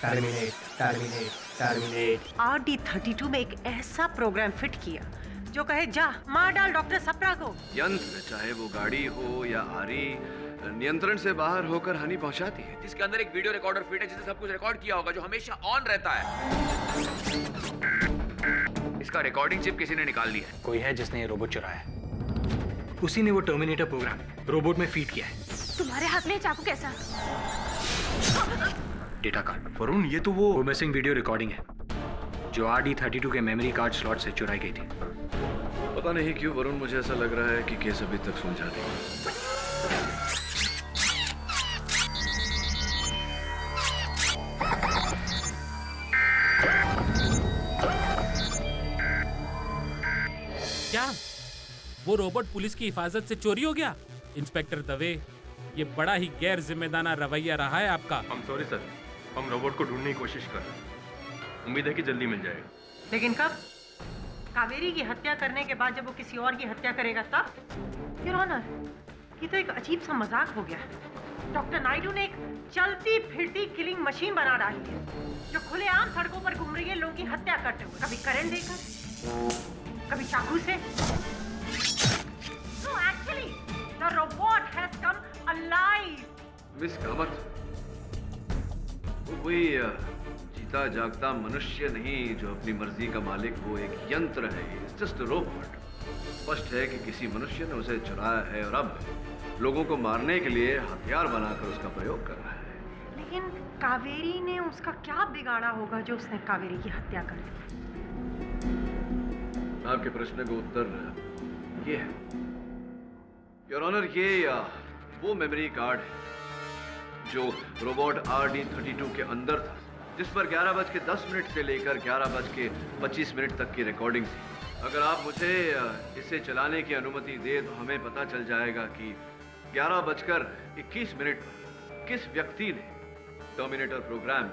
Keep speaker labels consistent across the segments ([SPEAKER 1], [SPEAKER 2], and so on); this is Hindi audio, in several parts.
[SPEAKER 1] Terminate terminate terminate.
[SPEAKER 2] RD32 में एक ऐसा प्रोग्राम फिट किया जो कहे जा मार डाल डॉक्टर सप्रा को।
[SPEAKER 3] यंत्र चाहे वो गाड़ी हो या आरी नियंत्रण से बाहर होकर हानि पहुंचाती है।
[SPEAKER 4] जिसके अंदर एक वीडियो रिकॉर्डर फिट है जिसने सब कुछ रिकॉर्ड किया होगा, जो हमेशा ऑन रहता है। इसका रिकॉर्डिंग चिप किसी ने निकाल ली है।
[SPEAKER 1] कोई है जिसने ये रोबोट चुराया है। उसी ने वो टर्मिनेटर प्रोग्राम रोबोट में फीड किया है।
[SPEAKER 5] तुम्हारे हाथ में चाकू कैसा?
[SPEAKER 1] Data card.
[SPEAKER 3] वरुण, ये तो वो
[SPEAKER 1] मिसिंग वीडियो रिकॉर्डिंग है जो RD32 के मेमोरी कार्ड स्लॉट से चुराई गई थी।
[SPEAKER 3] पता नहीं क्यों वरुण, मुझे ऐसा लग रहा है कि केस अभी तक सुलझा नहीं।
[SPEAKER 6] क्या वो रोबोट पुलिस की हिफाजत से चोरी हो गया? इंस्पेक्टर दवे, ये बड़ा ही गैर जिम्मेदाराना रवैया रहा है आपका।
[SPEAKER 7] हम सॉरी सर, हम रोबोट को ढूंढने की कोशिश कर रहे हैं। उम्मीद है कि जल्दी मिल जाएगा।
[SPEAKER 2] लेकिन कब? कावेरी की हत्या करने के बाद जब वो किसी और की हत्या करेगा तब? योर ऑनर, ये तो एक अजीब सा मजाक हो गया। डॉक्टर नायडू ने एक चलती फिरती किलिंग मशीन बना डाली है जो खुलेआम सड़कों पर घूम रही है लोगों की हत्या करते हुए, कभी करंट देकर, कभी चाकू से। No, actually, the robot has come alive.
[SPEAKER 3] Miss Kamat, वो कोई जीता जागता मनुष्य नहीं जो अपनी मर्जी का मालिक हो, एक यंत्र है। It's just a robot. स्पष्ट है कि किसी मनुष्य ने उसे चुराया है और अब लोगों को मारने के लिए हथियार बनाकर उसका प्रयोग कर रहा है।
[SPEAKER 2] लेकिन कावेरी ने उसका क्या बिगाड़ा होगा जो उसने कावेरी की हत्या कर दी?
[SPEAKER 3] आपके प्रश्न का उत्तर ये है, योर ऑनर, ये वो मेमोरी कार्ड है जो रोबोट RD32 के अंदर था, जिस पर 11:10 से लेकर 11:25 तक की रिकॉर्डिंग थी। अगर आप मुझे इसे चलाने की अनुमति दे तो हमें पता चल जाएगा कि 11:21 पर किस व्यक्ति ने टर्मिनेटर प्रोग्राम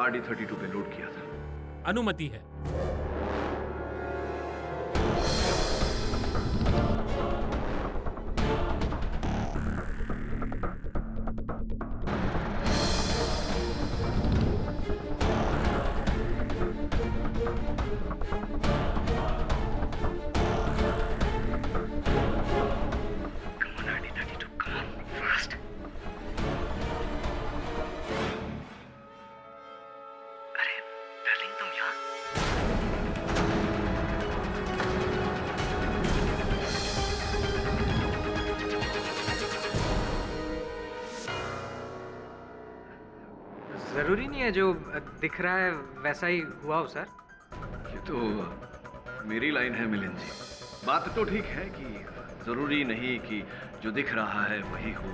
[SPEAKER 3] RD32 पे लोड किया था।
[SPEAKER 6] अनुमति है।
[SPEAKER 8] जरूरी नहीं है जो दिख रहा है वैसा ही हुआ हो सर।
[SPEAKER 3] ये तो मेरी लाइन है मिलिंद जी। बात तो ठीक है कि जरूरी नहीं कि जो दिख रहा है वही हो।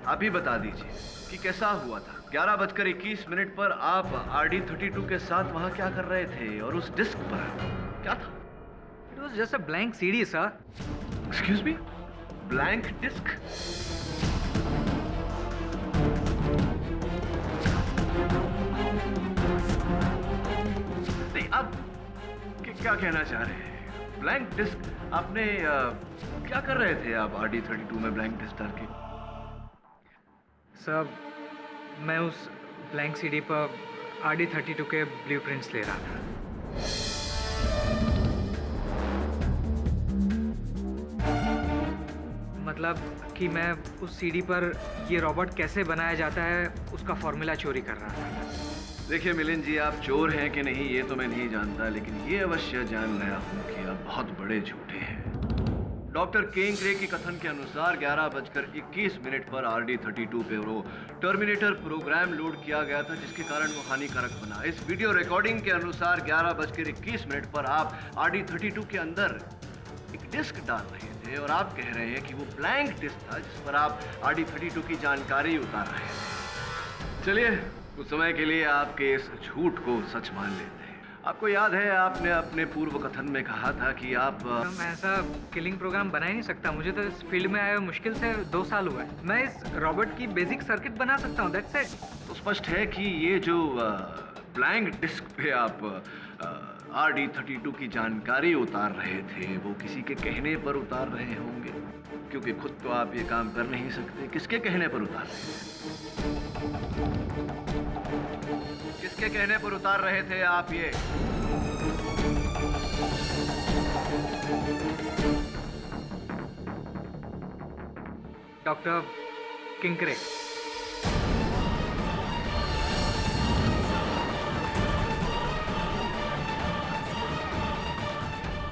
[SPEAKER 3] आप ही बता दीजिए कि कैसा हुआ था। 11:21 पर आप RD32 के साथ वहां क्या कर रहे थे और उस डिस्क पर क्या था?
[SPEAKER 8] It was just a blank CD sir.
[SPEAKER 3] Excuse me, blank disk? नहीं, आप क्या कहना चाह रहे हैं? Blank disk? आपने क्या कर रहे थे आप RD32 में ब्लैंक डिस्क डाल के?
[SPEAKER 8] सर, मैं उस ब्लैंक सीडी पर RD32 के ब्लूप्रिंट्स ले रहा था। मतलब कि मैं उस सीडी पर ये रोबोट कैसे बनाया जाता है उसका फॉर्मूला चोरी कर रहा था।
[SPEAKER 3] देखिए मिलिंद जी, आप चोर हैं कि नहीं ये तो मैं नहीं जानता, लेकिन ये अवश्य जान गया हूं कि आप बहुत बड़े झूठे हैं। डॉक्टर केंकरे के कथन के अनुसार 11:21 पर RD32 पे वो टर्मिनेटर प्रोग्राम लोड किया गया था जिसके कारण वो हानिकारक बना। इस वीडियो रिकॉर्डिंग के अनुसार 11:21 पर आप RD32 के अंदर एक डिस्क डाल रहे थे और आप कह रहे हैं कि वो ब्लैंक डिस्क था जिस पर आप RD32 की जानकारी उतार रहे थे। चलिए, कुछ समय के लिए आपके इस झूठ को सच मान लेते हैं। आपको याद है आपने अपने पूर्व कथन में कहा था कि आप
[SPEAKER 8] मैं ऐसा किलिंग प्रोग्राम बना ही नहीं सकता। मुझे तो इस फील्ड में आए हुए मुश्किल से 2 साल हुआ है। मैं इस रोबोट की बेसिक सर्किट बना सकता हूँ, दैट्स इट।
[SPEAKER 3] तो स्पष्ट है कि ये जो ब्लैंक डिस्क पे आप RD32 की जानकारी उतार रहे थे वो किसी के कहने पर उतार रहे होंगे, क्योंकि खुद तो आप ये काम कर नहीं सकते। किसके कहने पर उतार रहे हैं? किसके कहने पर उतार रहे थे आप ये?
[SPEAKER 8] डॉक्टर किंकरे।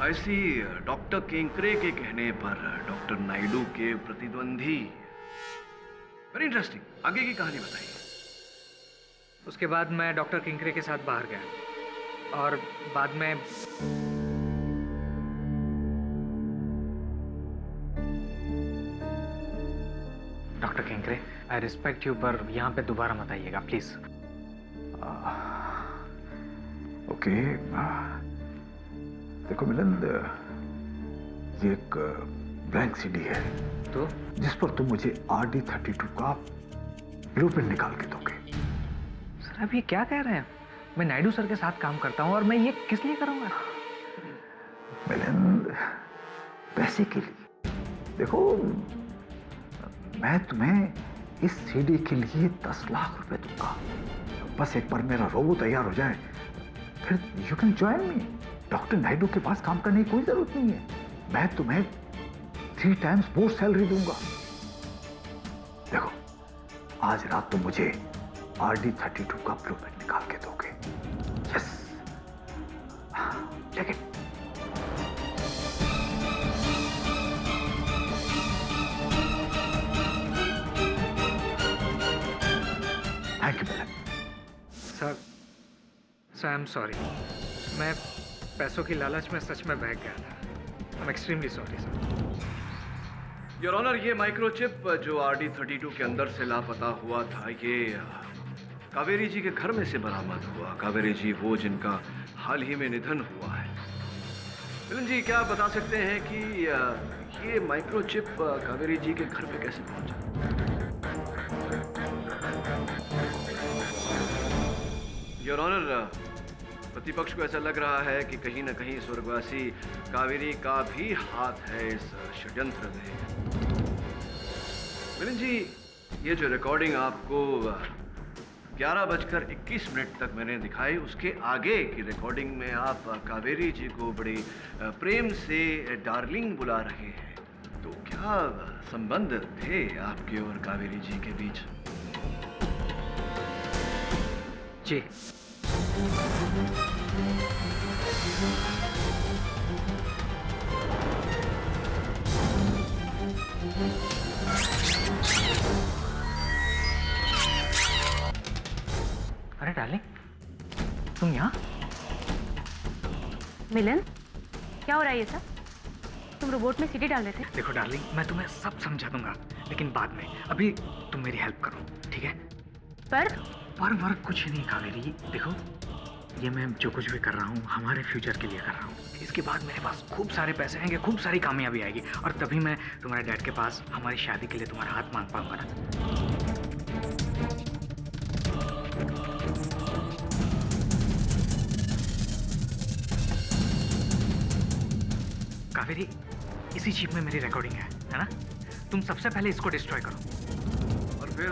[SPEAKER 3] ऐसी डॉक्टर केंकरे के कहने पर डॉक्टर नायडू के प्रतिद्वंदी। वेरी इंटरेस्टिंग, आगे की कहानी बताइए।
[SPEAKER 8] उसके बाद मैं डॉक्टर किंकरे के साथ बाहर गया और बाद में डॉक्टर किंकरे, आई रिस्पेक्ट यू, पर यहाँ पे दोबारा मत आइएगा प्लीज।
[SPEAKER 9] ओके। देखो मिलन, ये एक ब्लैंक सीडी है
[SPEAKER 8] तो
[SPEAKER 9] जिस पर तुम मुझे RD32 का ब्लूप्रिंट निकाल के दोगे।
[SPEAKER 8] सर आप ये क्या कह रहे हैं? मैं नायडू सर के साथ काम करता हूँ और मैं ये किस लिए करूँगा?
[SPEAKER 9] मिलन, पैसे के लिए। देखो, मैं तुम्हें इस सीडी के लिए 10 लाख रुपए दूंगा। बस एक बार मेरा रोबो तैयार हो जाए, फिर you can join me. Doctor Naidu के पास काम करने की कोई जरूरत नहीं है। मैं तुम्हें 3 टाइम्स मोर सैलरी दूंगा। देखो, आज रात तुम मुझे RD32 का ब्लूप्रिंट निकाल के दोगे। Yes, take it. Thank you madam.
[SPEAKER 8] Sir I am sorry. मैं पैसों की लालच में सच में बहक गया था। I am extremely sorry sir.
[SPEAKER 3] Your honour, ये माइक्रोचिप जो RD32 के अंदर से लापता हुआ था, ये कावेरी जी के घर में से बरामद हुआ। कावेरी जी वो जिनका हाल ही में निधन हुआ है। मिलन जी, क्या आप बता सकते हैं कि ये माइक्रोचिप कावेरी जी के घर पे कैसे पहुंचा? योर ऑनर, प्रतिपक्ष को ऐसा लग रहा है कि कहीं न कहीं स्वर्गवासी कावेरी का भी हाथ है इस षड्यंत्र में। मिलन जी, ये जो रिकॉर्डिंग आपको 11:21 तक मैंने दिखाई, उसके आगे की रिकॉर्डिंग में आप कावेरी जी को बड़ी प्रेम से डार्लिंग बुला रहे हैं। तो क्या संबंध थे आपके और कावेरी जी के बीच?
[SPEAKER 8] जी। अरे डार्लिंग, तुम यहाँ?
[SPEAKER 5] मिलन, क्या हो रहा है ये सब? तुम रोबोट में सीडी डाल रहे थे?
[SPEAKER 8] देखो डार्लिंग, मैं तुम्हें सब समझा दूंगा, लेकिन बाद में। अभी तुम मेरी हेल्प करो, ठीक है?
[SPEAKER 5] पर
[SPEAKER 8] वर्क कुछ नहीं कावेरी। देखो, ये मैं जो कुछ भी कर रहा हूँ हमारे फ्यूचर के लिए कर रहा हूँ। इसके बाद मेरे पास खूब सारे पैसे आएंगे, खूब सारी कामयाबी आएगी, और तभी मैं तुम्हारे डैड के पास हमारी शादी के लिए तुम्हारा हाथ मांग पाऊंगा ना। कावेरी, इसी चिप में मेरी रिकॉर्डिंग है ना? तुम सबसे पहले इसको डिस्ट्रॉय करो।
[SPEAKER 3] और फिर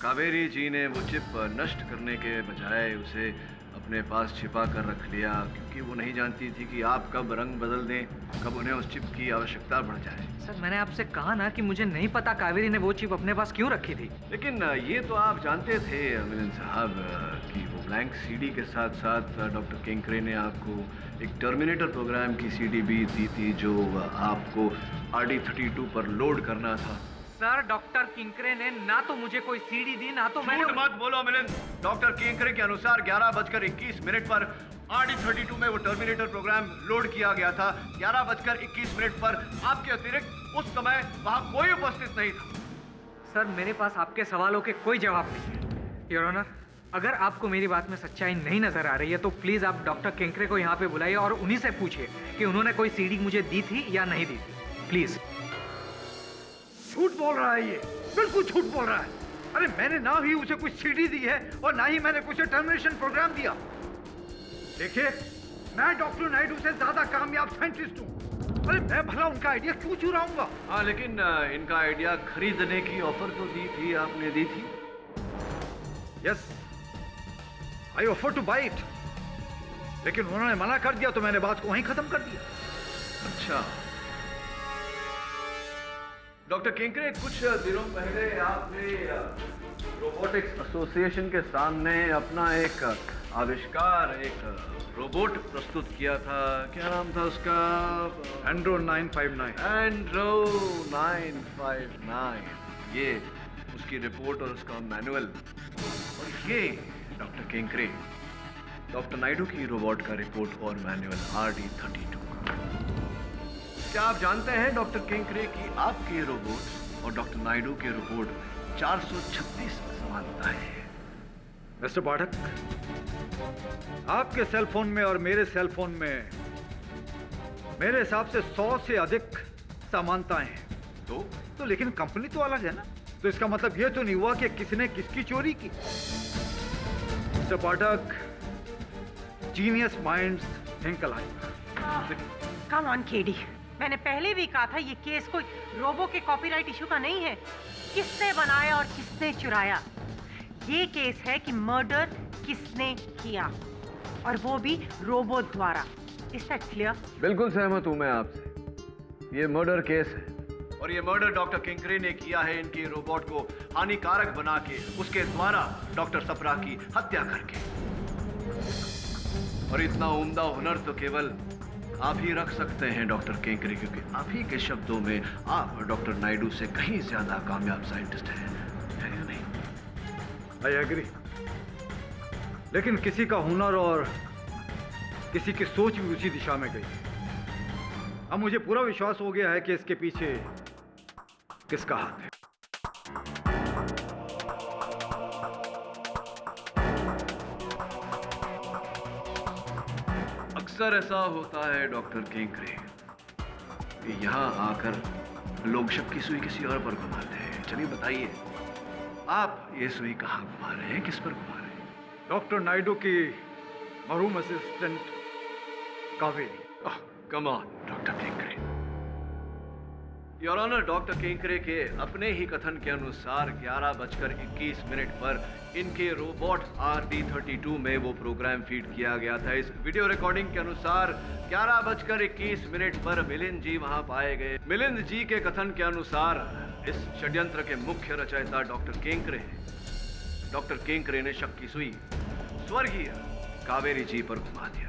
[SPEAKER 3] कावेरी जी ने वो चिप नष्ट करने के बजाय उसे अपने पास छिपा कर रख लिया, क्योंकि वो नहीं जानती थी कि आप कब रंग बदल दें, कब उन्हें उस चिप की आवश्यकता बढ़ जाए।
[SPEAKER 8] सर, मैंने आपसे कहा ना कि मुझे नहीं पता कावेरी ने वो चिप अपने पास क्यों रखी थी।
[SPEAKER 3] लेकिन ये तो आप जानते थे मिलन साहब कि वो ब्लैंक सीडी के साथ साथ डॉक्टर केंकरे ने आपको एक टर्मिनेटर प्रोग्राम की सीडी भी दी थी, जो आपको RD32 पर लोड करना था।
[SPEAKER 8] सर, डॉक्टर किंकरे ने ना तो मुझे कोई सीडी दी, ना तो मैंने।
[SPEAKER 3] झूठ मत बोलो मिलन। डॉक्टर केंकरे के अनुसार 11:21 पर RD32 में वो टर्मिनेटर प्रोग्राम लोड किया गया था। 11:21 पर आपके अतिरिक्त उस समय वहां कोई उपस्थित नहीं था।
[SPEAKER 8] सर, मेरे पास आपके सवालों के कोई जवाब नहीं है। योर ऑनर, अगर आपको मेरी बात में सच्चाई नहीं नजर आ रही है तो प्लीज आप डॉक्टर केंकरे को यहाँ पे बुलाइए और उन्हीं से पूछिए कि उन्होंने कोई सीडी मुझे दी थी या नहीं दी थी, प्लीज।
[SPEAKER 10] झूठ बोल रहा है ये, बिल्कुल झूठ बोल रहा है। अरे मैंने ना ही उसे कुछ सीडी दी है और ना ही मैंने उसे टर्मिनेशन प्रोग्राम दिया। देखिए, मैं डॉक्टर नायडू से ज्यादा कामयाब साइंटिस्ट हूँ। अरे मैं भला उनका आइडिया क्यों चुराऊंगा?
[SPEAKER 3] हाँ, लेकिन इनका आइडिया खरीदने की ऑफर तो दी थी, आपने दी थी?
[SPEAKER 10] Yes, I offer two by it, लेकिन उन्होंने मना कर दिया तो मैंने बात को वहीं खत्म कर दिया।
[SPEAKER 3] अच्छा डॉक्टर केंकरे, कुछ दिनों पहले आपने रोबोटिक्स एसोसिएशन के सामने अपना एक आविष्कार, एक रोबोट प्रस्तुत किया था। क्या नाम था उसका?
[SPEAKER 10] एंड्रो 959।
[SPEAKER 3] एंड्रो 959। ये उसकी रिपोर्ट और उसका मैनुअल, और ये डॉक्टर केंकरे, डॉक्टर नायडू की रोबोट का रिपोर्ट और मैनुअल RD32। क्या आप जानते हैं डॉक्टर केंकरे की आपके रोबोट और डॉक्टर नायडू के रोबोट में 436 समानताएं हैं।
[SPEAKER 10] मिस्टर पाठक, आपके सेल फोन में और मेरे सेल फोन में मेरे हिसाब से 100 से अधिक समानताएं हैं। तो लेकिन कंपनी तो अलग है ना, तो इसका मतलब यह तो नहीं हुआ कि किसने किसकी चोरी की। Mister Pathak, genius minds think alike.
[SPEAKER 2] Come on KD, मैंने पहले भी कहा था ये केस कोई रोबो के कॉपीराइट इशू का नहीं है। किसने बनाया और किसने चुराया, ये केस है कि मर्डर किसने किया, और वो भी रोबो द्वारा। Is that clear?
[SPEAKER 3] बिल्कुल सहमत हूं मैं आपसे। ये मर्डर केस है और ये मर्डर डॉक्टर केंकरे ने किया है इनके रोबोट को हानिकारक बना के, उसके द्वारा डॉक्टर सप्रा की हत्या करके। और इतना उम्दा हुनर तो केवल आप ही रख सकते हैं डॉक्टर केंकरे, क्योंकि आप ही के शब्दों में आप डॉक्टर नायडू से कहीं ज्यादा कामयाब साइंटिस्ट हैं, है या नहीं?
[SPEAKER 10] आई एग्री, लेकिन किसी का हुनर और किसी की सोच भी उसी दिशा में गई। अब मुझे पूरा विश्वास हो गया है कि इसके पीछे किसका हाथ है।
[SPEAKER 3] अक्सर ऐसा होता है डॉक्टर केंकरे कि यहाँ आकर लोग शक की सुई किसी और पर घुमाते हैं। चलिए बताइए, आप ये सुई कहाँ घुमा रहे हैं, किस पर घुमा रहे हैं?
[SPEAKER 10] डॉक्टर नायडू की मरहूम assistant Kaveri.
[SPEAKER 3] Come on doctor Kenkre. Your honour, doctor Kenkre के अपने ही कथन के अनुसार 11:21 पर इनके रोबोट RD32 में वो प्रोग्राम फीड किया गया था। इस वीडियो रिकॉर्डिंग के अनुसार 11:21 पर मिलिंद जी वहां पाए गए। मिलिंद जी के कथन के अनुसार इस षड्यंत्र के मुख्य रचयिता डॉक्टर केंकरे हैं। डॉक्टर केंकरे ने शक की सुई स्वर्गीय कावेरी जी पर घुमा दिया।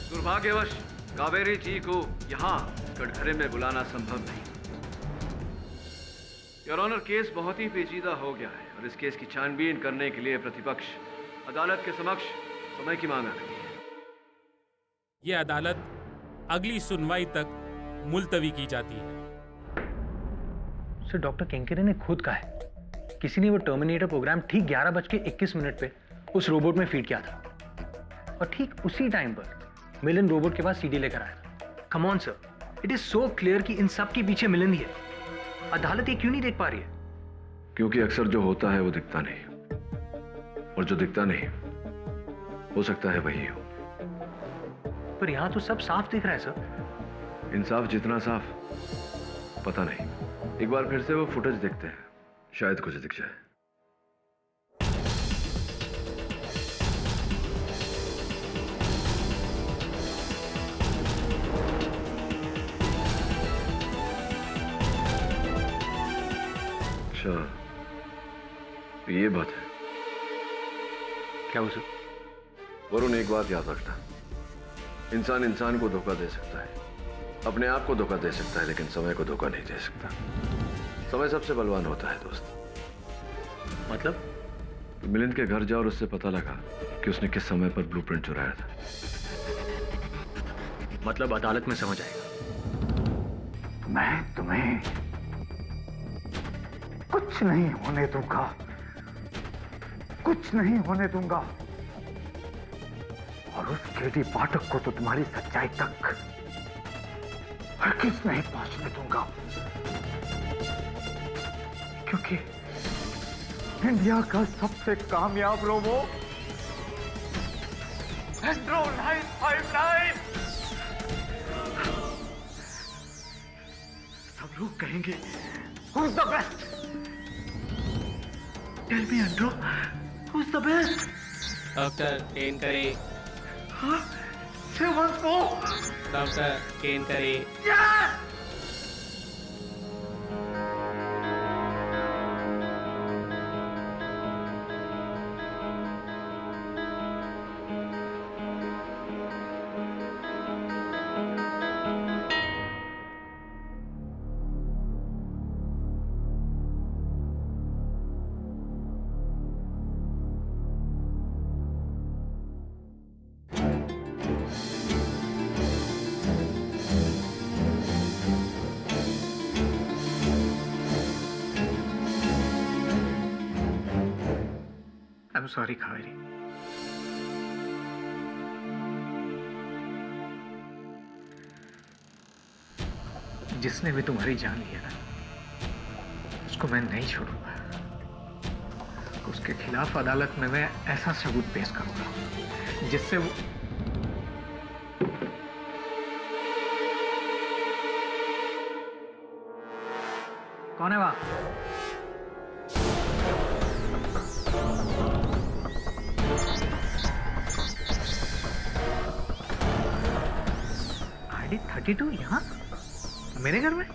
[SPEAKER 3] दुर्भाग्यवश कावेरी जी को यहाँ कटघरे में बुलाना संभव नहीं। योर ऑनर, केस बहुत ही पेचीदा हो गया है और इस केस की छानबीन करने के लिए प्रतिपक्ष अदालत के समक्ष समय की मांग रही है।
[SPEAKER 6] ये अदालत अगली सुनवाई तक मुलतवी की जाती है।
[SPEAKER 1] सर, डॉक्टर केंकरे ने खुद कहा है किसी ने वो टर्मिनेटर प्रोग्राम ठीक 11:21 पे उस रोबोट में फीड किया था, और ठीक उसी टाइम पर मिलिंद रोबोट के पास सीडी लेकर आया था। Come on sir, it is so clear कि इन सब के पीछे मिलिंद ही है। अदालत ये क्यों नहीं देख पा रही है?
[SPEAKER 3] क्योंकि अक्सर जो होता है वो दिखता नहीं, और जो दिखता नहीं हो सकता है वही हो।
[SPEAKER 1] पर यहां तो सब साफ दिख रहा है सर।
[SPEAKER 3] इंसाफ जितना साफ पता नहीं। एक बार फिर से वो फुटेज देखते हैं, शायद कुछ दिख जाए। अच्छा, ये बात है।
[SPEAKER 1] क्या हो सर?
[SPEAKER 3] वरुण, एक बात याद रखना, इंसान इंसान को धोखा दे सकता है, अपने आप को धोखा दे सकता है, लेकिन समय को धोखा नहीं दे सकता। समय सबसे बलवान होता है दोस्त।
[SPEAKER 1] मतलब?
[SPEAKER 3] तो मिलिंद के घर जाओ और उससे पता लगा कि उसने किस समय पर ब्लूप्रिंट चुराया था।
[SPEAKER 1] मतलब अदालत में समझ आएगा।
[SPEAKER 9] मैं तुम्हें कुछ नहीं होने दूंगा, कुछ नहीं होने दूंगा, और उस केडी पाठक को तो तुम्हारी सच्चाई तक हरगिज़ नहीं पहुंचने दूंगा, क्योंकि इंडिया का सबसे कामयाब रोबो एंड्रो 959 सब लोग कहेंगे Who's the best? Tell me, Andrew,
[SPEAKER 10] Who's the best?
[SPEAKER 11] Doctor Kenkre,
[SPEAKER 10] Huh? Say once more.
[SPEAKER 11] Doctor Kenkre.
[SPEAKER 10] Yeah!
[SPEAKER 8] I'm sorry, Kaveri. जिसने भी तुम्हारी जान लिया ना, उसको मैं नहीं छोड़ूंगा। उसके खिलाफ अदालत में मैं ऐसा सबूत पेश करूंगा जिससे वो कौन है वहां? आईडी 32 यहाँ मेरे घर में?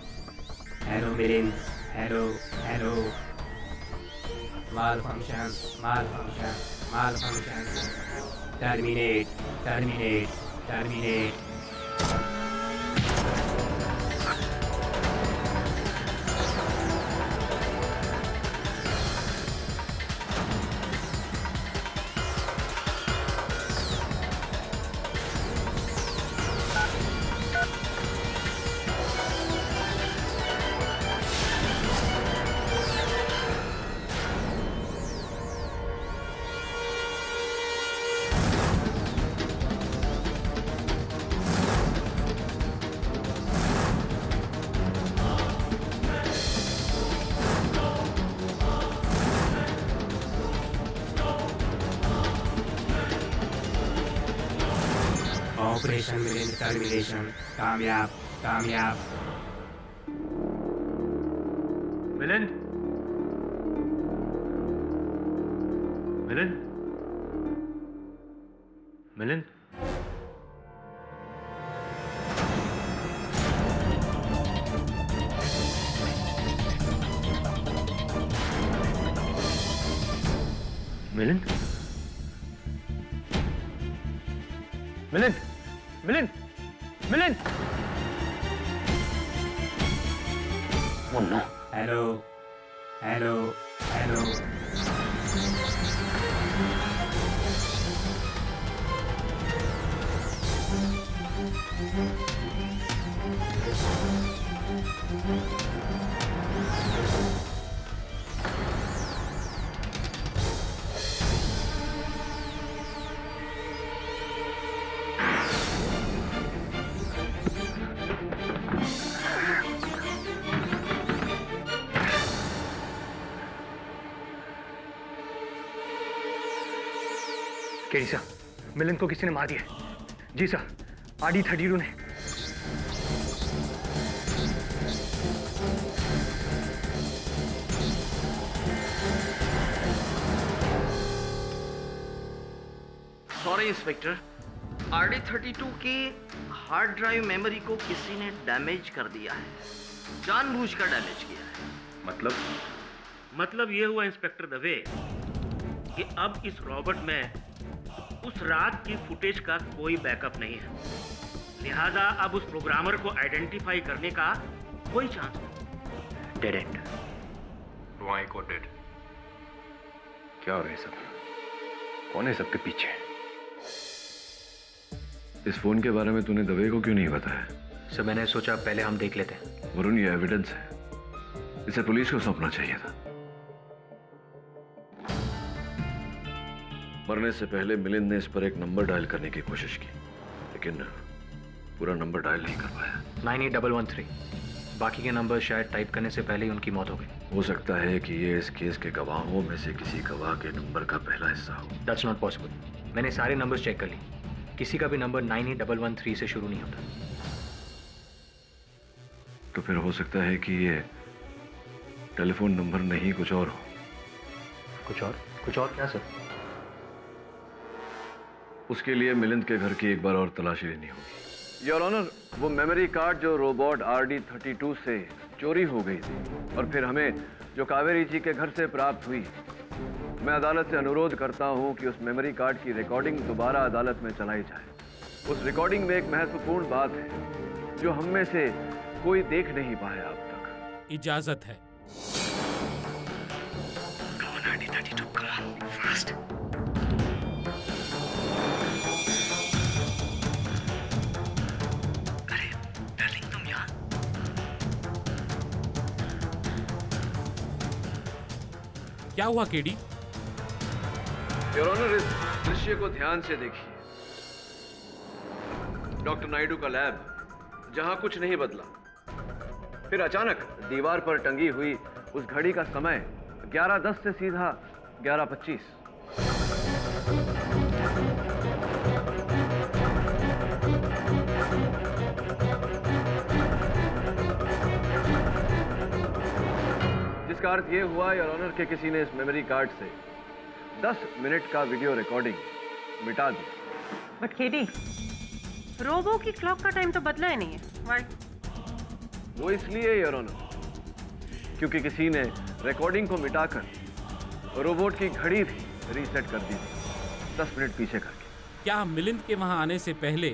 [SPEAKER 11] Hello Milind, hello hello. Malfunction, malfunction, malfunction. Terminate, terminate, terminate. Operation Milind termination कामयाब, कामयाब।
[SPEAKER 7] Milind, Milind, Milind. Milind, Milind, Milind, Milind. Oh no.
[SPEAKER 11] Hello, hello, hello.
[SPEAKER 1] KD sir, Milind को किसी ने मार दिया है। जी सर, आरडी 32 ने।
[SPEAKER 3] सॉरी इंस्पेक्टर, आरडी 32 की हार्ड ड्राइव मेमोरी को किसी ने डैमेज कर दिया है, जानबूझकर डैमेज किया है।
[SPEAKER 12] मतलब ये हुआ इंस्पेक्टर दवे कि अब इस रॉबर्ट में उस रात की फुटेज का कोई बैकअप नहीं है, लिहाजा अब उस प्रोग्रामर को आइडेंटिफाई करने का कोई चांस नहीं।
[SPEAKER 1] Dead and.
[SPEAKER 7] Why got dead?
[SPEAKER 1] क्या हो रहा है सब? कौन है सबके पीछे?
[SPEAKER 3] इस फोन के बारे में तूने दवे को क्यों नहीं बताया?
[SPEAKER 1] सर, मैंने सोचा पहले हम देख लेते हैं।
[SPEAKER 3] वरुण, ये एविडेंस है, इसे पुलिस को सौंपना चाहिए था। मरने से पहले मिलिंद ने इस पर एक नंबर डायल करने की कोशिश की, लेकिन पूरा नंबर डायल नहीं कर पाया।
[SPEAKER 1] 98113। बाकी के नंबर शायद टाइप करने से पहले ही उनकी मौत हो गई।
[SPEAKER 3] हो सकता है कि ये इस केस के गवाहों में से किसी गवाह के नंबर का पहला हिस्सा हो।
[SPEAKER 1] That's not possible. मैंने सारे नंबर्स चेक कर लिए, किसी का भी नंबर 98113 से शुरू नहीं होता।
[SPEAKER 3] तो फिर हो सकता है कि ये टेलीफोन नंबर नहीं कुछ और हो।
[SPEAKER 1] कुछ और क्या सर?
[SPEAKER 3] उसके लिए मिलिंद के घर की एक बार और तलाशी लेनी होगी। योर ऑनर, वो मेमोरी कार्ड जो रोबोट RD32 से चोरी हो गई थी और फिर हमें जो कावेरी जी के घर से प्राप्त हुई, मैं अदालत से अनुरोध करता हूं कि उस मेमोरी कार्ड की रिकॉर्डिंग दोबारा अदालत में चलाई जाए। उस रिकॉर्डिंग में एक महत्वपूर्ण बात है जो हम में से कोई देख नहीं पाया अब तक।
[SPEAKER 6] इजाजत है। क्या हुआ केडी?
[SPEAKER 3] योर ऑनर, इस दृश्य को ध्यान से देखिए। डॉक्टर नायडू का लैब, जहां कुछ नहीं बदला, फिर अचानक दीवार पर टंगी हुई उस घड़ी का समय 11:10 से सीधा 11:25। जिसका अर्थ यह हुआ योर ऑनर के किसी ने इस मेमोरी कार्ड से 10 मिनट का वीडियो रिकॉर्डिंग मिटा दिया।
[SPEAKER 2] बट केडी, रोबो की क्लॉक का टाइम तो बदला ही नहीं है। Why?
[SPEAKER 3] वो इसलिए योर ऑनर क्योंकि किसी ने रिकॉर्डिंग को मिटाकर रोबोट की घड़ी भी रीसेट कर दी थी 10 मिनट पीछे करके।
[SPEAKER 6] क्या मिलिंद के वहां आने से पहले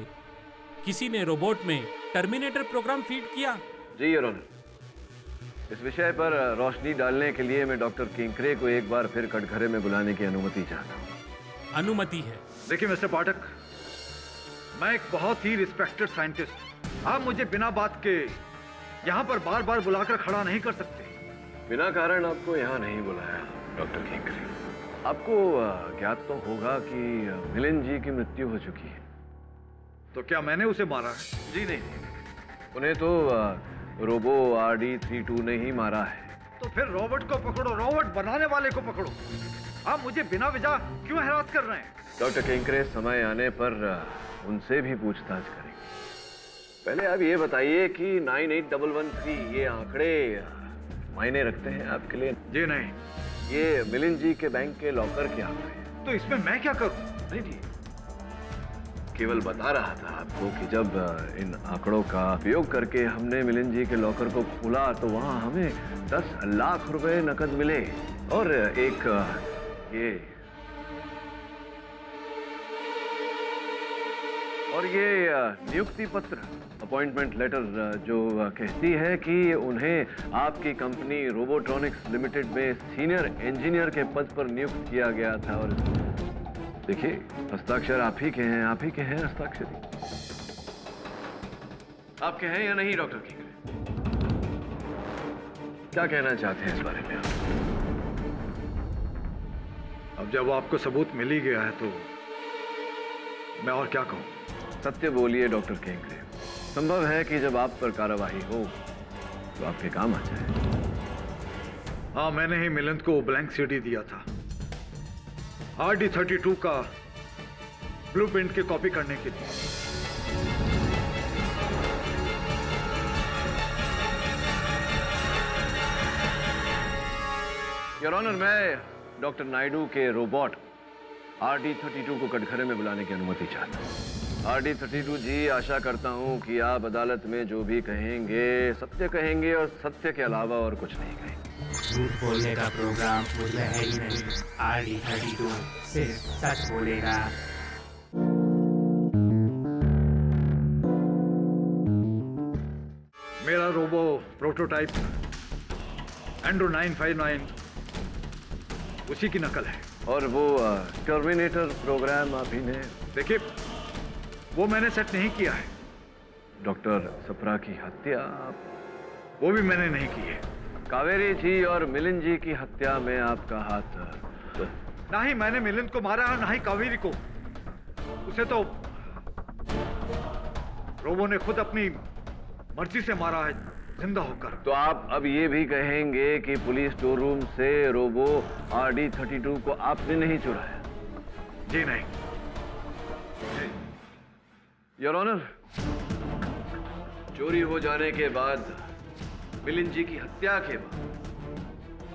[SPEAKER 6] किसी ने रोबोट में टर्मिनेटर प्रोग्राम फीड किया?
[SPEAKER 3] जी योर ऑनर, इस विषय पर रोशनी डालने के लिए मैं डॉक्टर किंकरे को एक बार फिर कटघरे में बुलाने की अनुमति चाहता हूँ।
[SPEAKER 6] अनुमति है।
[SPEAKER 10] देखिए मिस्टर पाठक, मैं एक बहुत ही रिस्पेक्टेड साइंटिस्ट। आप मुझे बिना बात के यहाँ पर बार बार बुलाकर खड़ा नहीं कर सकते।
[SPEAKER 3] बिना कारण आपको यहाँ नहीं बुलाया डॉक्टर किंकरे। आपको ज्ञात तो होगा कि मिलिंद जी की मृत्यु हो चुकी है।
[SPEAKER 10] तो क्या मैंने उसे मारा है?
[SPEAKER 3] जी नहीं, उन्हें तो रोबो RD32 ने ही मारा है।
[SPEAKER 10] तो फिर रोबोट को पकड़ो, रोबोट बनाने वाले को पकड़ो। आप मुझे बिना वजह क्यों हरास कर रहे हैं?
[SPEAKER 3] डॉक्टर किंकरे, समय आने पर उनसे भी पूछताछ करेंगे। पहले आप ये बताइए कि 98113 ये आंकड़े मायने रखते हैं आपके लिए?
[SPEAKER 10] जी नहीं।
[SPEAKER 3] ये मिलिंद जी के बैंक के लॉकर के आंकड़े हैं।
[SPEAKER 10] तो इसमें मैं क्या करूं?
[SPEAKER 3] नहीं जी, केवल बता रहा था आपको कि जब इन आंकड़ों का उपयोग करके हमने मिलिंद जी के लॉकर को खोला तो वहां हमें 10 लाख रुपए नकद मिले और एक ये नियुक्ति पत्र, अपॉइंटमेंट लेटर, जो कहती है कि उन्हें आपकी कंपनी रोबोट्रॉनिक्स लिमिटेड में सीनियर इंजीनियर के पद पर नियुक्त किया गया था। और देखिए, हस्ताक्षर आप ही के हैं, आप ही के हैं हस्ताक्षर। आपके हैं या नहीं डॉक्टर किंकरे? क्या कहना चाहते हैं इस बारे में आप?
[SPEAKER 10] अब जब आपको सबूत मिल ही गया है तो मैं और क्या कहूं?
[SPEAKER 3] सत्य बोलिए डॉक्टर किंकरे। संभव है कि जब आप पर कार्रवाई हो तो आपके काम आ जाए।
[SPEAKER 10] हाँ, मैंने ही मिलिंद को ब्लैंक सीडी दिया था RD32 का ब्लूप्रिंट की कॉपी करने के लिए।
[SPEAKER 3] योर ऑनर, मैं डॉक्टर नायडू के रोबोट RD32 को कटघरे में बुलाने की अनुमति चाहता हूँ। RD32 जी, आशा करता हूँ कि आप अदालत में जो भी कहेंगे सत्य कहेंगे और सत्य के अलावा और कुछ नहीं कहेंगे।
[SPEAKER 11] झूठ बोलने का प्रोग्राम मुझमें है ही नहीं। RD32 सिर्फ सच बोलेगा।
[SPEAKER 10] मेरा रोबो प्रोटोटाइप एंड्रो 959 उसी की नकल है।
[SPEAKER 3] और वो टर्मिनेटर प्रोग्राम आप ही ने?
[SPEAKER 10] देखिए, वो मैंने सेट नहीं किया है।
[SPEAKER 3] डॉक्टर सप्रा की हत्या?
[SPEAKER 10] वो भी मैंने नहीं की है।
[SPEAKER 3] कावेरी जी और मिलिंद जी की हत्या में आपका हाथ?
[SPEAKER 10] ना ही मैंने मिलिंद को मारा है, ना ही कावेरी को। उसे तो रोबो ने खुद अपनी मर्जी से मारा है, जिंदा होकर।
[SPEAKER 3] तो आप अब ये भी कहेंगे कि पुलिस स्टोर रूम से रोबो RD32 को आपने नहीं चुराया?
[SPEAKER 10] जी नहीं।
[SPEAKER 3] योर ऑनर, चोरी हो जाने के बाद, मिलिंद जी की हत्या के बाद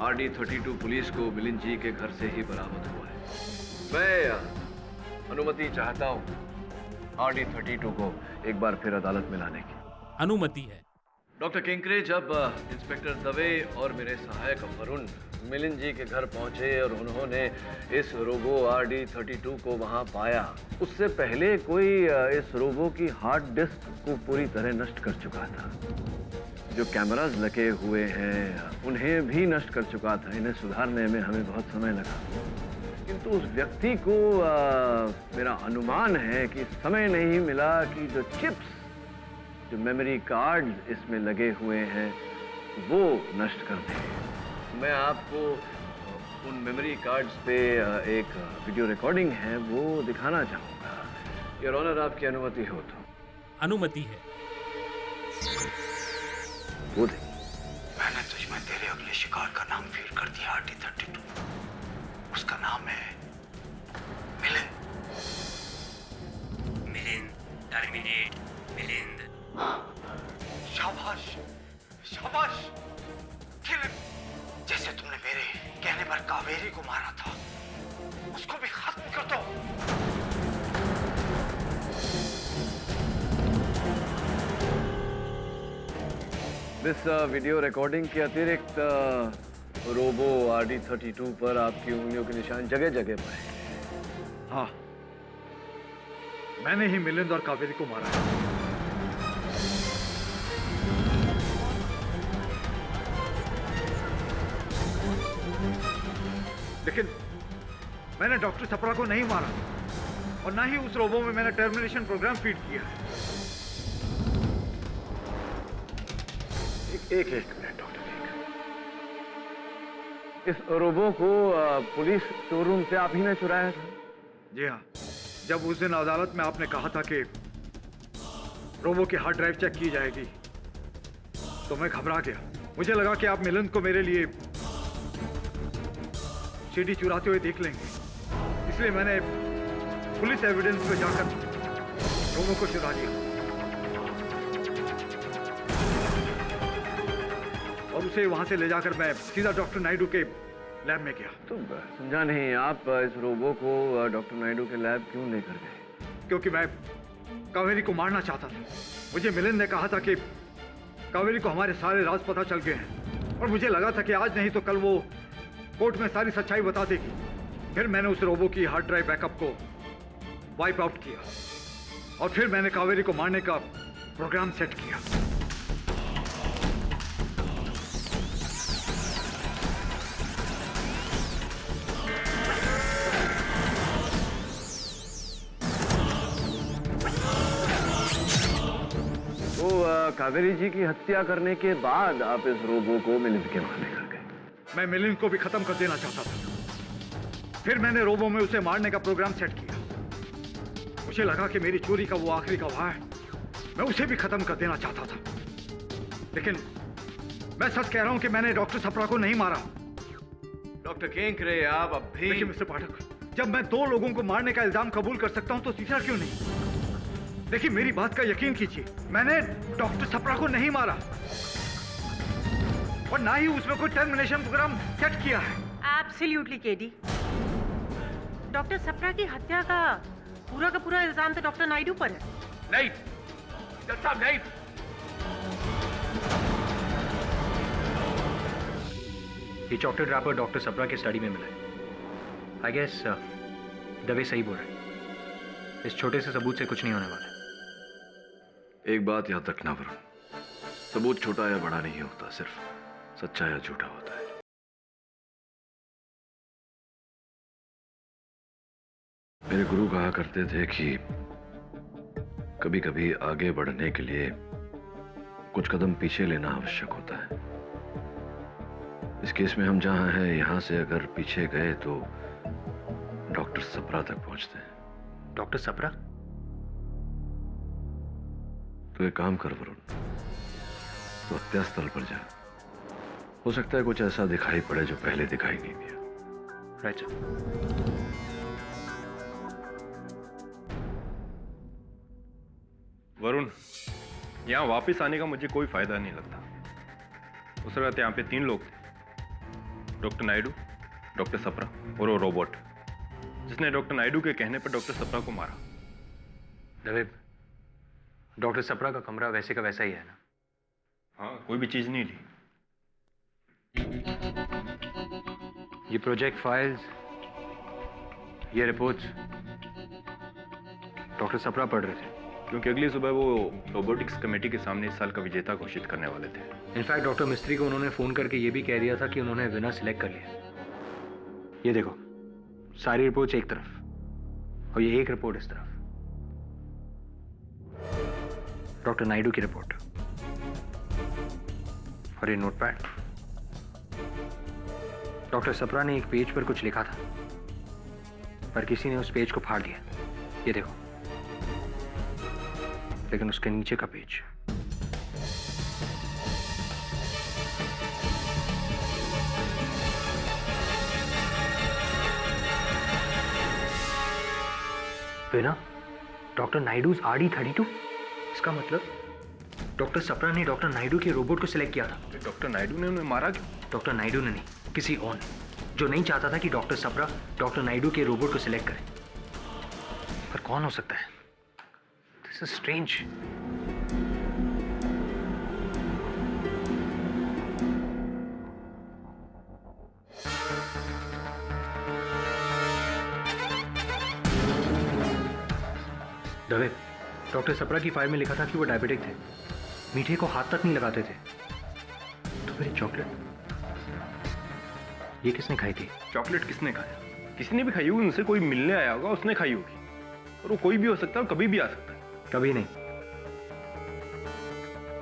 [SPEAKER 3] RD32 पुलिस को मिलिंद जी के घर से ही बरामद हुआ है। मैं अनुमति चाहता हूँ RD32 को एक बार फिर अदालत में लाने की।
[SPEAKER 6] अनुमति है।
[SPEAKER 3] डॉक्टर केंकरे, जब इंस्पेक्टर दवे और मेरे सहायक वरुण मिलिंद जी के घर पहुंचे और उन्होंने इस रोबो RD32 को वहां पाया, उससे पहले कोई इस रोबो की हार्ड डिस्क को पूरी तरह नष्ट कर चुका था। जो कैमरास लगे हुए हैं उन्हें भी नष्ट कर चुका था। इन्हें सुधारने में हमें बहुत समय लगा, किंतु उस व्यक्ति को मेरा अनुमान है कि समय नहीं मिला कि जो चिप्स, जो मेमोरी कार्ड्स इसमें लगे हुए हैं वो नष्ट कर दें। मैं आपको उन मेमोरी कार्ड्स पे एक वीडियो रिकॉर्डिंग है वो दिखाना चाहूँगा। योर ऑनर, आपकी अनुमति हो तो।
[SPEAKER 6] अनुमति है।
[SPEAKER 3] वो देख,
[SPEAKER 9] मैंने तुझ में तेरे अगले शिकार का नाम फीड कर दिया RD32। उसका नाम है मिलिंद।
[SPEAKER 11] मिलिंद, टर्मिनेट मिलिंद।
[SPEAKER 9] शाबाश, शाबाश। Kill him. जैसे तुमने मेरे कहने पर कावेरी को मारा था, उसको भी खत्म कर दो।
[SPEAKER 3] इस वीडियो रिकॉर्डिंग के अतिरिक्त रोबो RD32 पर आपकी उंगलियों के निशान जगह जगह पर हैं।
[SPEAKER 10] हाँ, मैंने ही मिलिंद और कावेरी को मारा है। लेकिन मैंने डॉक्टर छपरा को नहीं मारा और ना ही उस रोबो में मैंने टर्मिनेशन प्रोग्राम फीड किया।
[SPEAKER 3] एक मिनट डॉक्टर, इस रोबो को पुलिस शोरूम से आप ही ने चुराया था?
[SPEAKER 10] जी हाँ, जब उस दिन अदालत में आपने कहा था कि रोबो की हार्ड ड्राइव चेक की जाएगी तो मैं घबरा गया। मुझे लगा कि आप मिलिंद को मेरे लिए सीडी चुराते हुए देख लेंगे, इसलिए मैंने पुलिस एविडेंस पे जाकर रोबो को चुरा लिया और उसे वहां से ले जाकर मैं सीधा डॉक्टर नायडू के लैब में गया।
[SPEAKER 3] तो समझा नहीं, आप इस रोबो को डॉक्टर नायडू के लैब क्यों लेकर गए?
[SPEAKER 10] क्योंकि मैं कावेरी को मारना चाहता था। मुझे मिलिंद ने कहा था कि कावेरी को हमारे सारे राज पता चल गए हैं और मुझे लगा था कि आज नहीं तो कल वो कोर्ट में सारी सच्चाई बता देगी। फिर मैंने उस रोबो की हार्ड ड्राइव बैकअप को वाइप आउट किया और फिर मैंने कावेरी को मारने का प्रोग्राम सेट किया।
[SPEAKER 3] कावेरी जी की हत्या करने के बाद आप इस रोबो को मिलिंद के मारने कर गए।
[SPEAKER 10] मैं मिलिंद को भी खत्म कर देना चाहता था। फिर मैंने रोबो में उसे मारने का प्रोग्राम सेट किया। मुझे लगा कि मेरी चोरी का वो आखिरी गवाह है, मैं उसे भी खत्म कर देना चाहता था। लेकिन मैं सच कह रहा हूं कि मैंने डॉक्टर छपरा को नहीं मारा।
[SPEAKER 3] डॉक्टर केंकरे, आप अब भी...
[SPEAKER 10] देखिए मिस्टर पाठक, जब मैं 2 लोगों को मारने का इल्जाम कबूल कर सकता हूं तो तीसरा क्यों नहीं? देखिए मेरी बात का यकीन कीजिए, मैंने डॉक्टर छपरा को नहीं मारा और ना ही उसमें कोई टर्मिनेशन प्रोग्राम सेट किया है।
[SPEAKER 2] एब्सोल्युटली केडी, डॉक्टर छपरा की हत्या का पूरा इल्जाम तो डॉक्टर नायडू पर है।
[SPEAKER 4] नहीं डॉक्टर साहब, नहीं।
[SPEAKER 1] ये चॉकलेट रैपर डॉक्टर छपरा के स्टडी में मिला है। आई गेस दवे सही बोल रहे हैं। इस छोटे से सबूत से कुछ नहीं होने वाला।
[SPEAKER 3] एक बात याद रखना वरुण, सबूत छोटा या बड़ा नहीं होता, सिर्फ सच्चा या झूठा होता है। मेरे गुरु कहा करते थे कि कभी कभी आगे बढ़ने के लिए कुछ कदम पीछे लेना आवश्यक होता है। इस केस में हम जहां हैं, यहां से अगर पीछे गए तो डॉक्टर छपरा तक पहुंचते हैं।
[SPEAKER 1] डॉक्टर छपरा?
[SPEAKER 3] तो एक काम कर वरुण, तो हत्या स्थल पर जा। हो सकता है कुछ ऐसा दिखाई पड़े जो पहले दिखाई नहीं दिया।
[SPEAKER 1] Right sir.
[SPEAKER 7] वरुण, यहाँ वापस आने का मुझे कोई फायदा नहीं लगता। उस वक्त यहाँ पे 3 लोग थे, डॉक्टर नायडू, डॉक्टर छपरा और वो रोबोट। जिसने डॉक्टर नायडू के कहने पर डॉक्टर सप्रा को मारा।
[SPEAKER 1] दवे, डॉक्टर सप्रा का कमरा वैसे का वैसा ही है ना?
[SPEAKER 7] हाँ, कोई भी चीज नहीं ली।
[SPEAKER 1] ये प्रोजेक्ट फाइल्स, ये रिपोर्ट्स डॉक्टर सप्रा पढ़ रहे थे,
[SPEAKER 7] क्योंकि अगली सुबह वो रोबोटिक्स कमेटी के सामने इस साल का विजेता घोषित करने वाले थे।
[SPEAKER 1] इनफैक्ट डॉक्टर मिस्त्री को उन्होंने फोन करके ये भी कह दिया था कि उन्होंने विनर सिलेक्ट कर लिया। ये देखो, सारी रिपोर्ट्स एक तरफ और ये एक रिपोर्ट इस तरफ, डॉक्टर नायडू की रिपोर्ट। और ये नोटपैड, डॉक्टर सप्रा ने एक पेज पर कुछ लिखा था, पर किसी ने उस पेज को फाड़ दिया। ये देखो, लेकिन उसके नीचे का पेज बिना डॉक्टर नायडूज RD32। इसका मतलब डॉक्टर सप्रा ने डॉक्टर नायडू के रोबोट को सिलेक्ट किया था।
[SPEAKER 7] डॉक्टर नायडू ने उन्हें मारा क्यों?
[SPEAKER 1] डॉक्टर नायडू ने नहीं, किसी और ने, जो नहीं चाहता था कि डॉक्टर सप्रा डॉक्टर नायडू के रोबोट को सिलेक्ट करे। पर कौन हो सकता है? This is strange. Dave, doctor Sapra की फाइल में लिखा था कि वो डायबिटिक थे, मीठे को हाथ तक नहीं लगाते थे। तो मेरी चॉकलेट, ये किसने खाई थी?
[SPEAKER 7] चॉकलेट किसने खाया? किसी ने भी खाई होगी, उनसे कोई मिलने आया होगा, उसने खाई होगी। और वो कोई भी हो सकता है, कभी भी आ सकता है।
[SPEAKER 1] कभी नहीं,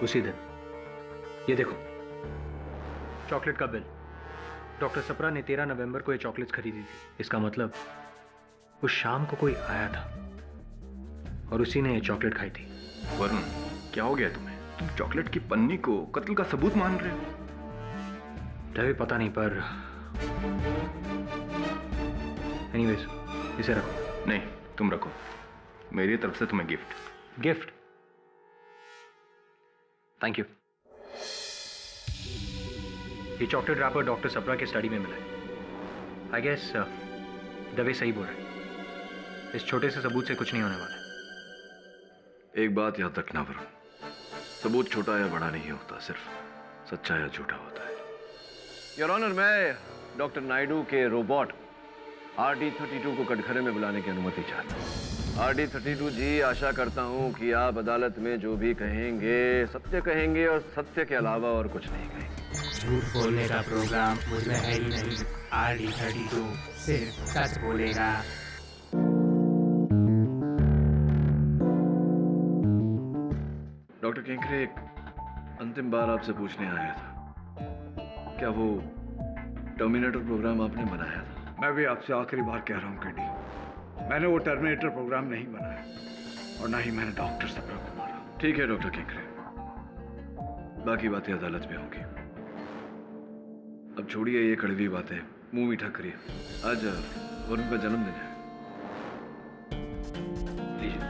[SPEAKER 1] उसी दिन। ये देखो, चॉकलेट का बिल। डॉक्टर सप्रा ने 13 नवंबर को ये चॉकलेट्स खरीदी थी। इसका मतलब उस शाम को कोई आया था और उसी ने ये चॉकलेट खाई थी।
[SPEAKER 7] वरुण, क्या हो गया तुम्हें? तुम चॉकलेट की पन्नी को कत्ल का सबूत मान रहे हो?
[SPEAKER 1] दवे, पता नहीं, पर एनीवेज, इसे रखो।
[SPEAKER 7] नहीं, तुम रखो, मेरी तरफ से तुम्हें गिफ्ट।
[SPEAKER 1] गिफ्ट? Thank you. ये चॉकलेट रैपर डॉक्टर सप्रा के स्टडी में मिला है। आई गेस दवे सही बोल रहे हैं, इस छोटे से सबूत से कुछ नहीं होने वाला।
[SPEAKER 3] एक बात याद रखना वरुण, सबूत छोटा या बड़ा नहीं होता, सिर्फ सच्चा या झूठा होता है। योर ऑनर, मैं डॉक्टर नायडू के रोबोट RD32 को कटघरे में बुलाने की अनुमति चाहता हूँ। RD32 जी, आशा करता हूँ कि आप अदालत में जो भी कहेंगे सत्य कहेंगे और सत्य के अलावा और कुछ नहीं कहेंगे।
[SPEAKER 11] झूठ बोलने का प्रोग्राम मुझमें है ही नहीं। RD32 सिर्फ सच बोलेगा।
[SPEAKER 3] डॉक्टर केंकरे, एक अंतिम बार आपसे पूछने आया था, क्या वो टर्मिनेटर प्रोग्राम आपने बनाया था?
[SPEAKER 10] मैं भी आपसे आखिरी बार कह रहा हूँ केडी, मैंने वो टर्मिनेटर प्रोग्राम नहीं बनाया और ना ही मैंने डॉक्टर सप्रा को मारा।
[SPEAKER 3] ठीक है डॉक्टर केंकरे, बाकी बातें अदालत में होंगी। अब छोड़िए ये कड़वी बातें, मुंह मीठा करिए। आज वरुण का जन्मदिन है, लीजिए।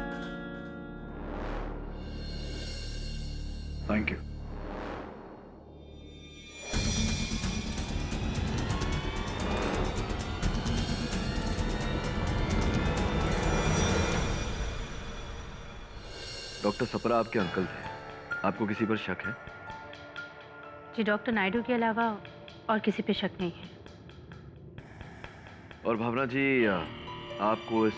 [SPEAKER 10] Thank you.
[SPEAKER 3] डॉक्टर सप्रा आपके अंकल थे, आपको किसी पर शक है?
[SPEAKER 5] जी, डॉक्टर नायडू के अलावा और किसी पे शक नहीं है।
[SPEAKER 3] और भावना जी, आपको इस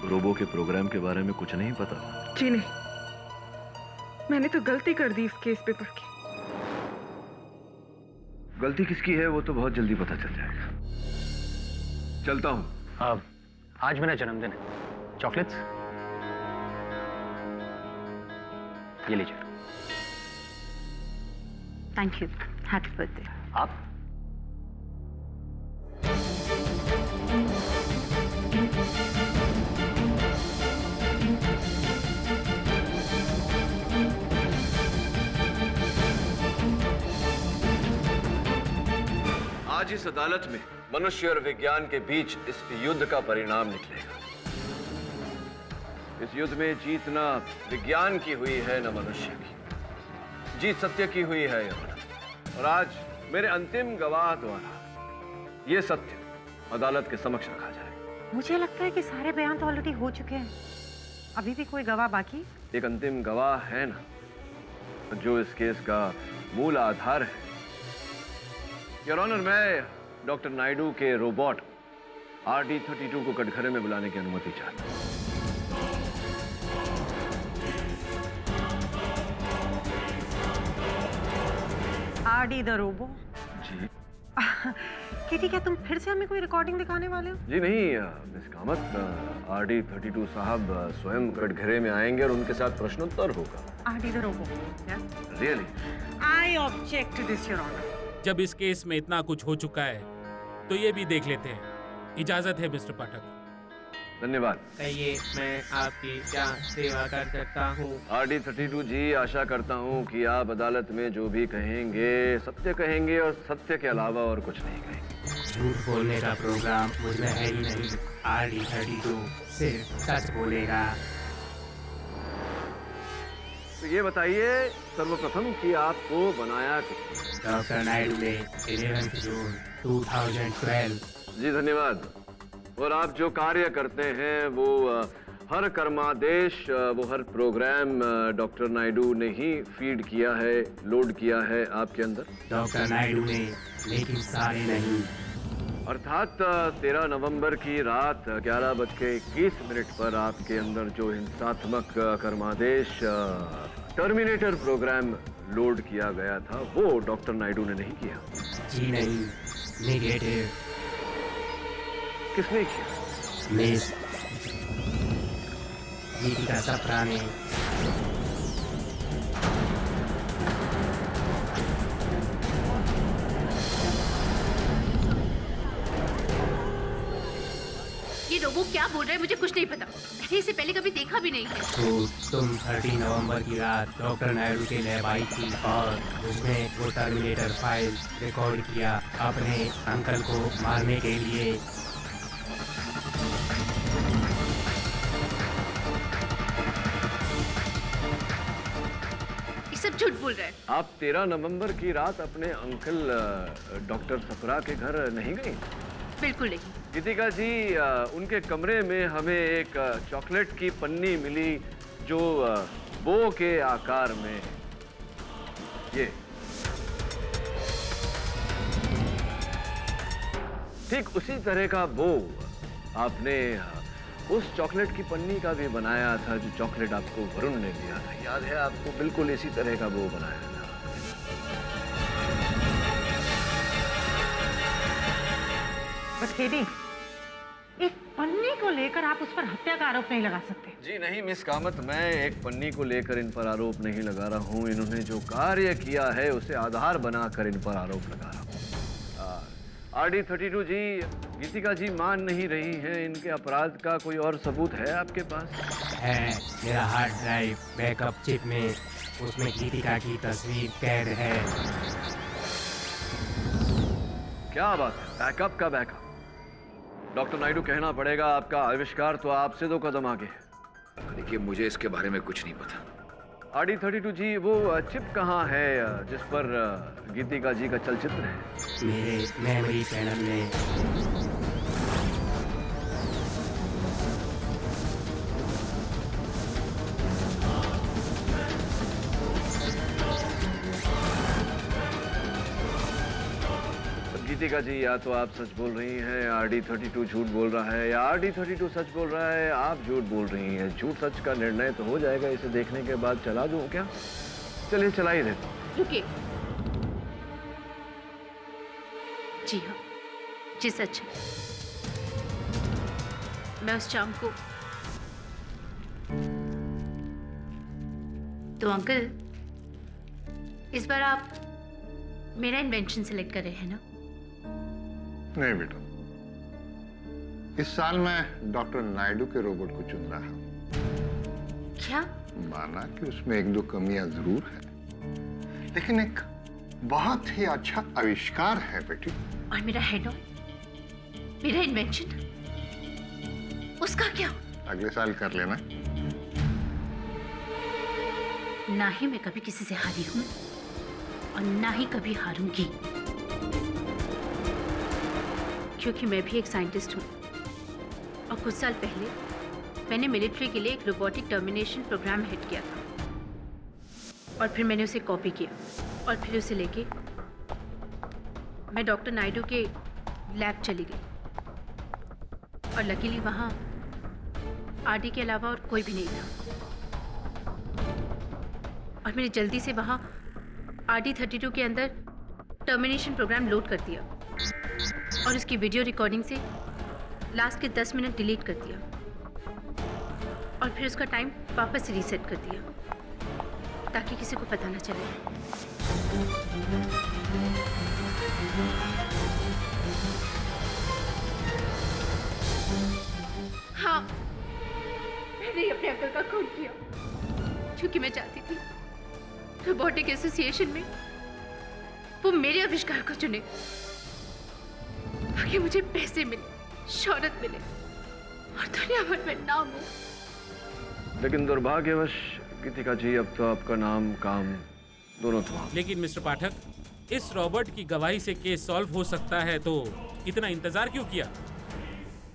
[SPEAKER 3] रोबो के प्रोग्राम के बारे में कुछ नहीं पता?
[SPEAKER 13] जी नहीं, मैंने तो गलती कर दी इस केस पे पढ़ के।
[SPEAKER 3] गलती किसकी है वो तो बहुत जल्दी पता चल जाएगा। चलता हूँ।
[SPEAKER 1] आज मेरा जन्मदिन है, चॉकलेट्स ये लीजिए।
[SPEAKER 5] Thank you, happy birthday.
[SPEAKER 1] आप?
[SPEAKER 3] आज इस अदालत में मनुष्य और विज्ञान के बीच इस युद्ध का परिणाम निकलेगा। इस युद्ध में जीत न विज्ञान की हुई है न मनुष्य की, जीत सत्य की हुई है। और आज मेरे अंतिम गवाह द्वारा यह सत्य अदालत के समक्ष रखा जाए।
[SPEAKER 2] मुझे लगता है कि सारे बयान तो ऑलरेडी हो चुके हैं। अभी भी कोई गवाह बाकी?
[SPEAKER 3] एक अंतिम गवाह है ना, जो इस केस का मूल आधार है। योर ऑनर, मैं डॉक्टर नायडू के रोबोट RD32 को कटघरे में बुलाने की अनुमति चाहता हूं।
[SPEAKER 2] RD the robo?
[SPEAKER 3] जी।
[SPEAKER 2] किटी, क्या तुम फिर से हमें कोई रिकॉर्डिंग दिखाने वाले हो?
[SPEAKER 3] जी नहीं मिस कामत, RD32 साहब स्वयं कटघरे में आएंगे और उनके साथ प्रश्नोत्तर होगा।
[SPEAKER 2] RD the robo?
[SPEAKER 3] Really?
[SPEAKER 2] I object to this, your honour.
[SPEAKER 6] जब इस केस में इतना कुछ हो चुका है तो ये भी देख लेते हैं। इजाजत है मिस्टर पाठक।
[SPEAKER 3] धन्यवाद।
[SPEAKER 11] कहिए, मैं आपकी क्या सेवा कर सकता हूँ?
[SPEAKER 3] RD32 जी, आशा करता हूँ कि आप अदालत में जो भी कहेंगे सत्य कहेंगे और सत्य के अलावा और कुछ नहीं कहेंगे।
[SPEAKER 11] झूठ बोलने का प्रोग्राम मुझमें है ही नहीं। RD32 सिर्फ सच बोलेगा।
[SPEAKER 3] तो ये बताइए सर्वप्रथम कि आपको बनाया किसने?
[SPEAKER 11] डॉक्टर नायडू ने 11 जून 2012।
[SPEAKER 3] जी धन्यवाद। और आप जो कार्य करते हैं वो हर कर्मादेश, वो हर प्रोग्राम डॉक्टर नायडू ने ही फीड किया है, लोड किया है आपके अंदर?
[SPEAKER 11] डॉक्टर नायडू ने, लेकिन सारे नहीं।
[SPEAKER 3] अर्थात 13 नवंबर की रात 11:21 पर आपके अंदर जो हिंसात्मक कर्मादेश टर्मिनेटर प्रोग्राम लोड किया गया था वो डॉक्टर नायडू ने नहीं किया?
[SPEAKER 11] जी नहीं, नेगेटिव।
[SPEAKER 3] किसने किया?
[SPEAKER 11] मिस गीतिका सप्रा ने।
[SPEAKER 5] ये रोबो क्या बोल रहा है मुझे कुछ नहीं पता। मैंने इसे पहले कभी देखा भी नहीं है।
[SPEAKER 11] तो तुम 30 नवंबर की रात डॉक्टर नायडू के लैब आई थी और उसने वो टर्मिनेटर फाइल रिकॉर्ड किया अपने अंकल को मारने के लिए।
[SPEAKER 5] सब झूठ बोल रहा है।
[SPEAKER 3] आप 13 नवंबर की रात अपने अंकल डॉक्टर सप्रा के घर नहीं गई?
[SPEAKER 5] बिल्कुल नहीं।
[SPEAKER 3] गीतिका जी, उनके कमरे में हमें एक चॉकलेट की पन्नी मिली जो बो के आकार में, ये ठीक उसी तरह का बो आपने उस चॉकलेट की पन्नी का भी बनाया था जो चॉकलेट आपको वरुण ने दिया था। याद है आपको? बिल्कुल इसी तरह का बो बनाया था।
[SPEAKER 2] बस केटी, एक पन्नी को लेकर आप उस पर हत्या का आरोप नहीं लगा सकते।
[SPEAKER 3] जी नहीं मिस कामत, मैं एक पन्नी को लेकर इन पर आरोप नहीं लगा रहा हूँ। इन्होंने जो कार्य किया है उसे आधार बनाकर इन पर आरोप लगा रहा हूँ। RD32 जी, गीतिका जी मान नहीं रही हैं। इनके अपराध का कोई और सबूत है आपके पास?
[SPEAKER 11] है, मेरा हार्ड ड्राइव बैकअप चिप में, उसमें गीतिका की तस्वीर कैद है।
[SPEAKER 3] क्या बात है, बैकअप का बैकअप। डॉक्टर नायडू, कहना पड़ेगा आपका आविष्कार तो आपसे 2 कदम आगे है।
[SPEAKER 4] देखिए, मुझे इसके बारे में कुछ नहीं पता।
[SPEAKER 3] RD32 जी, वो चिप कहाँ है जिस पर गीतिका जी का चलचित्र है?
[SPEAKER 11] मेरे मेमोरी पैनल में।
[SPEAKER 3] गीतिका जी, या तो आप सच बोल रही हैं, RD32 झूठ बोल रहा है, या RD32 सच बोल रहा है, आप झूठ बोल रही हैं। झूठ सच का निर्णय तो हो जाएगा इसे देखने के बाद। चला दूं क्या? चलिए चला ही देता हूं।
[SPEAKER 5] रुकिए। जी हाँ, जी सच है। मैं उस शाम को तो अंकल, इस बार आप मेरा इन्वेंशन सिलेक्ट कर रहे हैं ना?
[SPEAKER 14] नहीं बेटा, इस साल मैं डॉक्टर नायडू के रोबोट को चुन रहा हूं।
[SPEAKER 5] क्या?
[SPEAKER 14] माना कि उसमें 1-2 कमियां जरूर है, लेकिन एक बहुत ही अच्छा आविष्कार है बेटी।
[SPEAKER 5] और मेरा हेड ऑन, मेरा इन्वेंशन, उसका क्या?
[SPEAKER 14] अगले साल कर लेना।
[SPEAKER 5] ना ही मैं कभी किसी से हारी हूं और ना ही कभी हारूंगी, क्योंकि मैं भी एक साइंटिस्ट हूं और कुछ साल पहले मैंने मिलिट्री के लिए एक रोबोटिक टर्मिनेशन प्रोग्राम हिट किया था और फिर मैंने उसे कॉपी किया और फिर उसे लेके मैं डॉक्टर नायडू के लैब चली गई और लकीली वहाँ आरडी के अलावा और कोई भी नहीं था और मैंने जल्दी से वहाँ RD-32 के अंदर टर्मिनेशन प्रोग्राम लोड कर दिया और उसकी वीडियो रिकॉर्डिंग से लास्ट के 10 मिनट डिलीट कर दिया और फिर उसका टाइम वापस से रीसेट कर दिया ताकि किसी को पता ना चले। हाँ, मैंने ही अपने अंकल का खून किया क्योंकि मैं चाहती थी रोबोटिक एसोसिएशन में वो मेरे आविष्कार को चुने ताकि मुझे पैसे मिले, शोहरत मिले और दुनिया भर में नाम हो।
[SPEAKER 3] लेकिन दुर्भाग्यवश गीतिका जी अब तो आपका नाम काम दोनों तमाम।
[SPEAKER 6] लेकिन मिस्टर पाठक, इस रॉबर्ट की गवाही से केस सॉल्व हो सकता है तो इतना इंतजार क्यों किया?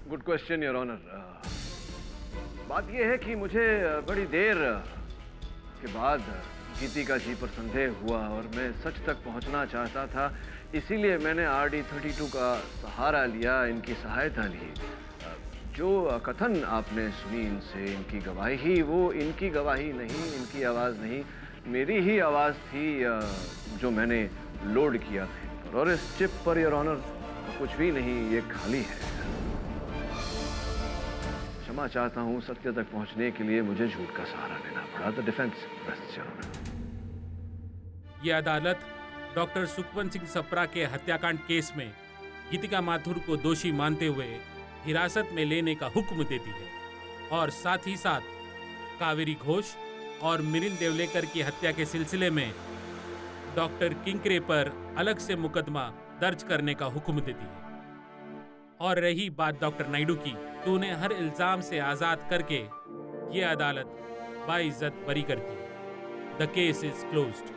[SPEAKER 3] Good question your honour. बात यह है कि मुझे बड़ी देर के बाद गीतिका जी पर संदेह हुआ और मैं सच तक पहुंचना चाहता था, इसीलिए मैंने RD-32 का सहारा लिया, इनकी सहायता ली। जो कथन आपने सुनी इनसे, इनकी गवाही, वो इनकी गवाही नहीं, इनकी आवाज़ नहीं, मेरी ही आवाज़ थी जो मैंने लोड किया और इस चिप पर योर ऑनर कुछ भी नहीं, ये खाली है। क्षमा चाहता हूँ, सत्य तक पहुंचने के लिए मुझे झूठ का सहारा लेना पड़ा। The defence rests your honour.
[SPEAKER 6] ये अदालत डॉक्टर सुखवंत सिंह सप्रा के हत्याकांड केस में गीतिका माथुर को दोषी मानते हुए हिरासत में लेने का हुक्म देती है और साथ ही साथ कावेरी घोष और मिलिंद देवलेकर की हत्या के सिलसिले में डॉक्टर किंकरे पर अलग से मुकदमा दर्ज करने का हुक्म देती है। और रही बात डॉक्टर नायडू की, तो उन्हें हर इल्जाम से आजाद करके ये अदालत बाइज्जत बरी करती है। The case is closed.